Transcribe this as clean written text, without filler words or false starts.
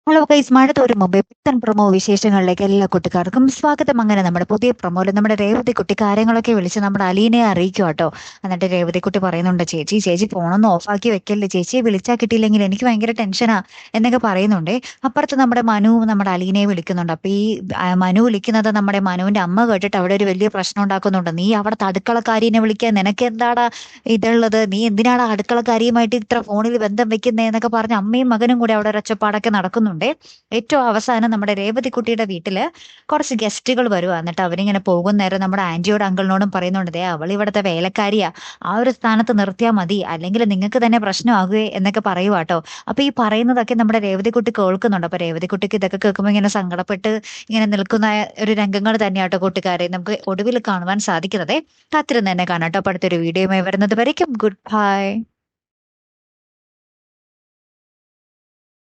Hello guys, മഴ തോരും മുമ്പേ പുത്തൻ പ്രൊമോ വിശേഷങ്ങളിലേക്ക് എല്ലാ കുട്ടിക്കാർക്കും സ്വാഗതം. അങ്ങനെ നമ്മുടെ പുതിയ പ്രൊമോയിൽ നമ്മുടെ രേവതിക്കുട്ടി കാര്യങ്ങളൊക്കെ വിളിച്ച് നമ്മുടെ അലീനയെ അറിയിക്കുക കേട്ടോ. എന്നിട്ട് രേവതിക്കുട്ടി പറയുന്നുണ്ട്, ചേച്ചി ചേച്ചി ഫോണൊന്നും ഓഫാക്കി വെക്കല്ലേ, ചേച്ചിയെ വിളിച്ചാൽ കിട്ടിയില്ലെങ്കിൽ എനിക്ക് ഭയങ്കര ടെൻഷനാ എന്നൊക്കെ പറയുന്നുണ്ട്. അപ്പുറത്ത് നമ്മുടെ മനു നമ്മുടെ അലീനയെ വിളിക്കുന്നുണ്ട്. അപ്പൊ ഈ മനു വിളിക്കുന്നത് നമ്മുടെ മനുവിന്റെ അമ്മ കേട്ടിട്ട് അവിടെ ഒരു വലിയ പ്രശ്നം ഉണ്ടാക്കുന്നുണ്ട്. നീ അവിടുത്തെ അടുക്കളക്കാരിനെ വിളിക്കാൻ നിനക്ക് എന്താടാ ഇതുള്ളത്, നീ എന്തിനാണ് അടുക്കളക്കാരിയുമായിട്ട് ഇത്ര ഫോണിൽ ബന്ധം വെക്കുന്നേ എന്നൊക്കെ പറഞ്ഞ് അമ്മയും മകനും കൂടെ അവിടെ ഒരു ഒച്ചപ്പാടൊക്കെ നടക്കുന്നുണ്ട്. ഏറ്റവും അവസാനം നമ്മുടെ രേവതിക്കുട്ടിയുടെ വീട്ടില് കുറച്ച് ഗസ്റ്റുകൾ വരുവാ. എന്നിട്ട് അവരിങ്ങനെ പോകുന്ന നേരം നമ്മുടെ ആന്റിയോട് അങ്കിളിനോടും പറയുന്നുണ്ട്, ദേ അവൾ ഇവിടുത്തെ വേലക്കാരിയാ, ആ ഒരു സ്ഥാനത്ത് നിർത്തിയാൽ മതി, അല്ലെങ്കിൽ നിങ്ങൾക്ക് തന്നെ പ്രശ്നമാകുകയെ എന്നൊക്കെ പറയുവാട്ടോ. അപ്പൊ ഈ പറയുന്നതൊക്കെ നമ്മുടെ രേവതിക്കുട്ടി കേൾക്കുന്നുണ്ട്. അപ്പൊ രേവതിക്കുട്ടിക്ക് ഇതൊക്കെ കേൾക്കുമ്പോൾ ഇങ്ങനെ സങ്കടപ്പെട്ട് ഇങ്ങനെ നിൽക്കുന്ന ഒരു രംഗങ്ങൾ തന്നെയാട്ടോ കൂട്ടുകാരെ നമുക്ക് ഒടുവിൽ കാണുവാൻ സാധിക്കുന്നത്. കാത്തിരുന്ന് തന്നെ കാണാട്ടോ. അപ്പൊ അടുത്തൊരു വീഡിയോയുമായി വരുന്നത് വരയ്ക്കും ഗുഡ് ബൈ.